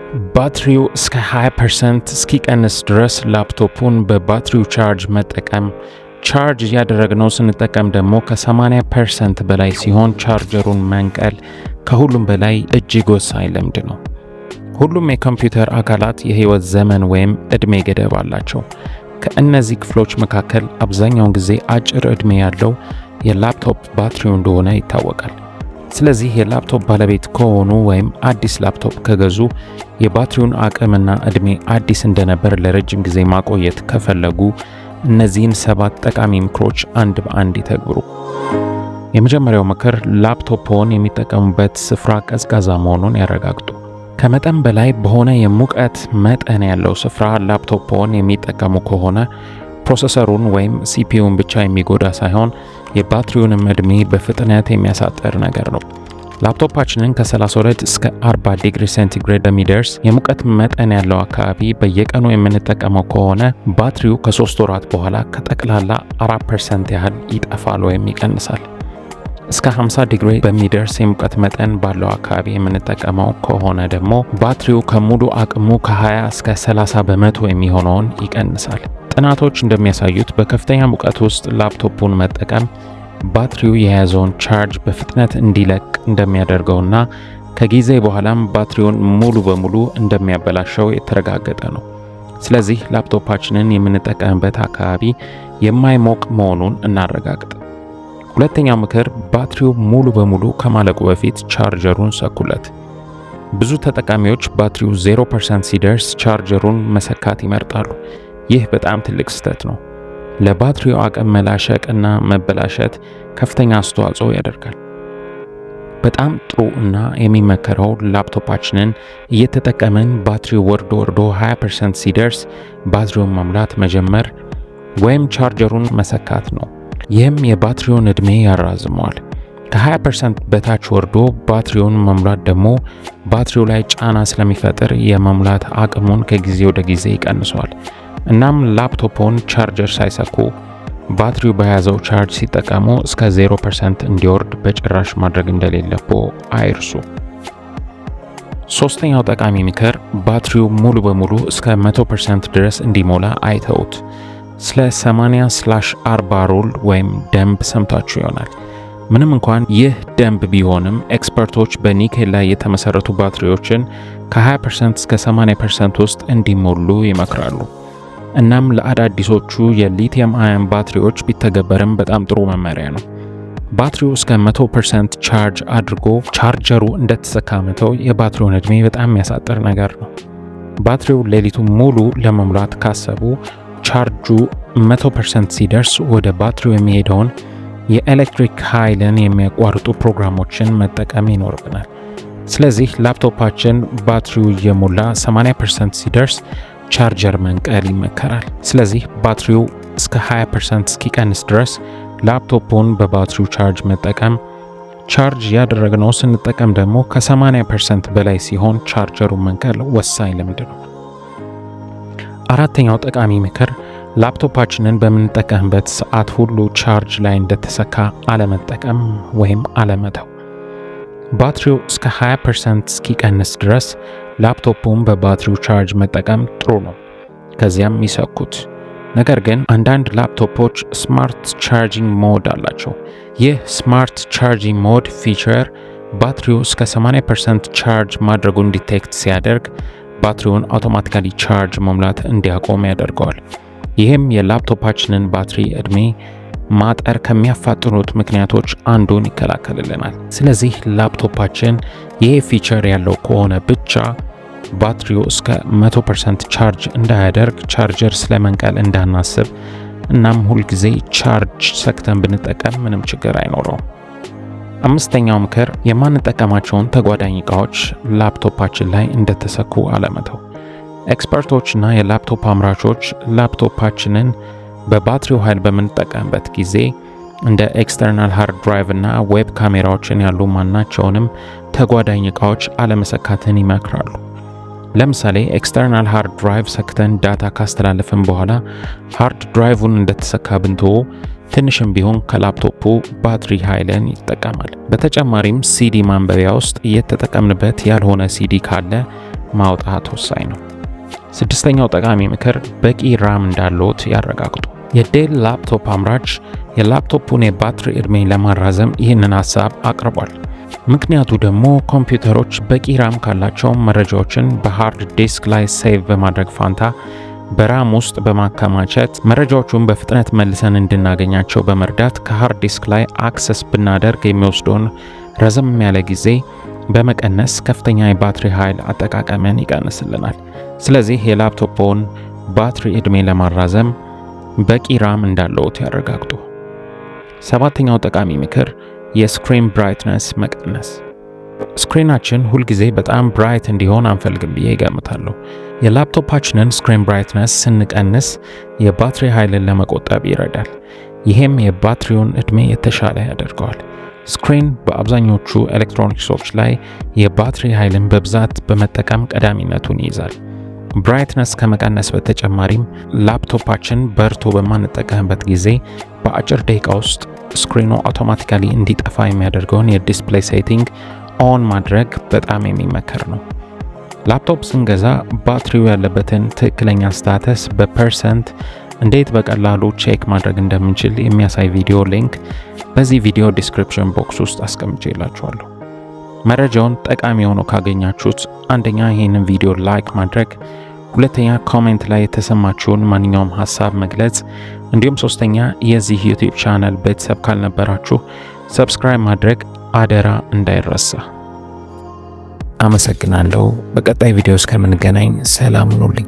ባትሪው እስከ 20% እስኪቀንስ ድረስ ላፕቶፑን በባትሪው ቻርጅ መጠቀም። ቻርጅ እያደረግነው ስንጠቀም ደግሞ ከ80% በላይ ሲሆን ቻርጀሩን መንቀል ከሁሉም በላይ እጅግ ወሳኝ ልምድ ነው። ሁሉም የኮምፒውተር አካላት የህይወት ዘመን ወይም እድሜ ገደብ አላቸው። ከእነዚህ ክፍሎች መካከል አብዛኛውን ጊዜ አጭር እድሜ ያለው የላፕቶፕ ባትሪው እንደሆነ ይታወቃል። ስለዚህ የላፕቶፕ ባለቤት ከሆኑ ወይም አዲስ ላፕቶፕ ከገዙ የባትሪውን አቅምና እድሜ አዲስ እንደነበር ለረጅም ጊዜ ማቆየት ከፈለጉ እነዚህን 7 ጠቃሚ ምክሮች አንድ በአንድ ይተግብሩ። የመጀመሪያው ምክር ላፕቶፕዎን የሚጠቀሙበት ስፍራ ቀዝቃዛ መሆኑን ያረጋግጡ። ከመጠን በላይ በሆነ የሙቀት መጠን ያለው ስፍራ ላፕቶፕዎን የሚጠቀሙ ከሆነ ፕሮሰሰሩን ወይም ሲፒዩን ብቻ የሚጎዳ ሳይሆን የባትሪውንም እድሜ በፍጥነት የሚያሳጥር ነገር ነው። ላፕቶፓችንን ከ32 እስከ 40 ዲግሪ ሴንቲግሬድ በሚደርስ የሙቀት መጠን ያለው አካባቢ በየቀኑ የምንጠቀመው ከሆነ ባትሪው ከ3 ወራት በኋላ ከጠቅላላ 4% ያህል ይጠፋል ወይም ይቀንሳል። እስከ 50 ዲግሪ በሚደርስ የሙቀት መጠን ባለው አካባቢ የምንጠቀመው ከሆነ ደግሞ ባትሪው ከሙሉ አቅሙ ከ20 እስከ 30 በመቶ የሚሆነውን ይቀንሳል። ጥናቶች እንደሚያሳዩት በከፍተኛ ሙቀት ውስጥ ላፕቶፑን መጠቀም ባትሪው የያዘውን ቻርጅ በፍጥነት እንዲለቅ እንደሚያደርገውና ከጊዜ በኋላም ባትሪውን ሙሉ በሙሉ እንደሚያበላሸው የተረጋገጠ ነው። ስለዚህ ላፕቶፓችንን የምንጠቀምበት አካባቢ የማይሞቅ መሆኑን እናረጋግጥ። ሁለተኛው ምክር ባትሪው ሙሉ በሙሉ ከማለቁ በፊት ቻርጀሩን ሰኩለት። ብዙ ተጠቃሚዎች ባትሪው 0% ሲደርስ ቻርጀሩን መሰካት ይመርጣሉ። ይህ በጣም ትልቅ ስህተት ነው። ለባትሪው አቅም መላሸቅ እና መበላሸት ከፍተኛ አስተዋጽኦ ያደርጋል። በጣም ጥሩ እና የሚመከረው ላፕቶፓችንን እየተጠቀምን ባትሪው ወርዶ 20% ሲደርስ ባትሪውን መሙላት መጀመር ወይም ቻርጀሩን መሰካት ነው። ይህም የባትሪውን እድሜ ያራዝመዋል። ከ20% በታች ወርዶ ባትሪውን መሙላት ደግሞ ባትሪው ላይ ጫና ስለሚፈጥር የመሙላት አቅሙን ከጊዜ ወደ ጊዜ ይቀንሰዋል። እናም ላፕቶፑን ቻርጀር ሳይሰኩ ባትሪው በያዘው ቻርጅ ሲጠቀሙ እስከ 0% እንዲወርድ በጭራሽ ማድረግ እንደሌለብዎ አይርሱ። ሶስተኛው ጠቃሚ ምክር ባትሪው ሙሉ በሙሉ እስከ 100% ድረስ እንዲሞላ አይተውት። ስለ 80/40 ሩል ወይም ደንብ ሰምታችሁ ይሆናል። ምንም እንኳን ይህ ደንብ ቢሆንም ኤክስፐርቶች በኒኬል ላይ የተመሰረቱ ባትሪዎችን ከ20% እስከ 80% ውስጥ እንዲሞሉ ይመክራሉ። እናም ለአዳዲሶቹ የሊቲየም አየን ባትሪዎች ቢተገበርም በጣም ጥሩ መመሪያ ነው። ባትሪው እስከ 100% ቻርጅ አድርጎ ቻርጀሩ እንደተሰካ መተው የባትሪውን እድሜ በጣም የሚያሳጥር ነገር ነው። ባትሪው ሌሊቱን ሙሉ ለመሙላት ካሰቡ ቻርጁ 100% ሲደርስ ወደ ባትሪው የሚሄደውን የኤሌክትሪክ ኃይልን የሚያቋርጡ ፕሮግራሞችን መጠቀም ይኖርብናል። ስለዚህ ላፕቶፓችን ባትሪው እየሞላ 80% ሲደርስ ቻርጀር መንቀል ይመከራል። ስለዚህ ባትሪው እስከ 20% እስኪቀንስ ድረስ ላፕቶፑን በባትሪው ቻርጅ መጠቀም። ቻርጅ ያደረግነው ስንጠቀም ደግሞ ከ80% በላይ ሲሆን ቻርጀሩን መንቀል ወሳኝ ልምድ ነው። አራተኛው ጠቃሚ ምክር ላፕቶፓችንን በምንጠቀምበት ሰዓት ሁሉ ቻርጅ ላይ እንደተሰካ አለመጠቀም ወይም አለመተው። ባትሪው እስከ 20% እስኪቀንስ ድረስ ላፕቶፑን በባትሪው ቻርጅ መጠቀም ጥሩ ነው። ከዚያም ይሰኩት። ነገር ግን አንዳንድ ላፕቶፖች ስማርት ቻርጂንግ ሞድ አላቸው። ይህ ስማርት ቻርጂንግ ሞድ ፊቸር ባትሪው እስከ 80% ቻርጅ ማድረጉን ዲቴክት ሲያደርግ ባትሪውን አውቶማቲካሊ ቻርጅ መሙላት እንዲያቆም ያደርገዋል። ይህም የላፕቶፓችንን ባትሪ እድሜ ማጠር ከሚያፋጥኑት ምክንያቶች አንዱን ይከላከልልናል። ስለዚህ ላፕቶፓችን ይህ ፊቸር ያለው ከሆነ ብቻ ባትሪው እስከ 100% ቻርጅ እንዳያደርግ ቻርጀር ስለመንቀል እንዳናስብ። እናም ሁልጊዜ ቻርጅ ሰክተን ብንጠቀም ምንም ችግር አይኖረውም። አምስተኛው ምክር የማንጠቀማቸውን ተጓዳኝ ዕቃዎች ላፕቶፓችን ላይ እንደተሰኩ አለመተው። ኤክስፐርቶችና የላፕቶፕ አምራቾች ላፕቶፓችንን በባትሪው ኃይል በምንጠቀምበት ጊዜ እንደ ኤክስተርናል ሃርድ ድራይቭ እና ዌብ ካሜራዎችን ያሉ ማናቸውንም ተጓዳኝ ዕቃዎች አለመሰካትን ይመክራሉ። ለምሳሌ ኤክስተርናል ሃርድ ድራይቭ ሰክተን ዳታ ካስተላለፍን በኋላ ሃርድ ድራይቭን እንደተሰካ ብንተው ትንሽም ቢሆን ከላፕቶፑ ባትሪ ኃይልን ይጠቀማል። በተጨማሪም ሲዲ ማንበቢያ ውስጥ እየተጠቀምንበት ያልሆነ ሲዲ ካለ ማውጣት ወሳኝ ነው። ስድስተኛው ጠቃሚ ምክር በቂ ራም እንዳለዎት ያረጋግጡ። የዴል ላፕቶፕ አምራች የላፕቶፑን የባትሪ ዕድሜ ለማራዘም ይህንን ሐሳብ አቅርቧል። ምክንያቱ ደግሞ ኮምፒውተሮች በቂ ራም ካላቸው መረጃዎችን በሃርድ ዲስክ ላይ ሴቭ በማድረግ ፋንታ በራም ውስጥ በማከማቸት መረጃዎቹን በፍጥነት መልሰን እንድናገኛቸው በመርዳት ከሃርድ ዲስክ ላይ አክሰስ ብናደርግ የሚወስደውን ረዘም ያለ ጊዜ በመቀነስ ከፍተኛ የባትሪ ኃይል አጠቃቀምን ይቀንስልናል። ስለዚህ የላፕቶፕን ባትሪ ዕድሜ ለማራዘም በቂ ራም እንዳለዎት ያረጋግጡ። ሰባተኛው ጠቃሚ ምክር የስክሪን ብራይትነስ መቀነስ። ስክሪናችን ሁልጊዜ በጣም ብራይት እንዲሆን አንፈልግም ብዬ ይገምታለሁ። የላፕቶፓችንን ስክሪን ብራይትነስ ስንቀንስ የባትሪ ኃይልን ለመቆጠብ ይረዳል። ይህም የባትሪውን ዕድሜ የተሻለ ያደርገዋል። ስክሪን በአብዛኞቹ ኤሌክትሮኒክሶች ላይ የባትሪ ኃይልን በብዛት በመጠቀም ቀዳሚነቱን ይይዛል። ብራይትነስ ከመቀነስ በተጨማሪም ላፕቶፓችን በርቶ በማንጠቀምበት ጊዜ በአጭር ደቂቃ ውስጥ ስክሪኑ አውቶማቲካሊ እንዲጠፋ የሚያደርገውን የዲስፕሌይ ሴቲንግ ኦን ማድረግ በጣም የሚመከር ነው። ላፕቶፕ ስንገዛ ባትሪው ያለበትን ትክክለኛ ስታተስ በፐርሰንት እንዴት በቀላሉ ቼክ ማድረግ እንደምንችል የሚያሳይ ቪዲዮ ሊንክ በዚህ ቪዲዮ ዲስክሪፕሽን ቦክስ ውስጥ አስቀምጬላችኋለሁ። መረጃውን ጠቃሚ ሆኖ ካገኛችሁት አንደኛ ይህንን ቪዲዮ ላይክ ማድረግ፣ ሁለተኛ ኮሜንት ላይ የተሰማችሁን ማንኛውም ሐሳብ መግለጽ፣ እንዲሁም ሶስተኛ የዚህ ዩቲዩብ ቻናል ቤተሰብ ካልነበራችሁ ሰብስክራይብ ማድረግ አደራ እንዳይረሳ። አመሰግናለሁ። በቀጣይ ቪዲዮ እስከምንገናኝ ሰላም ሁኑልኝ።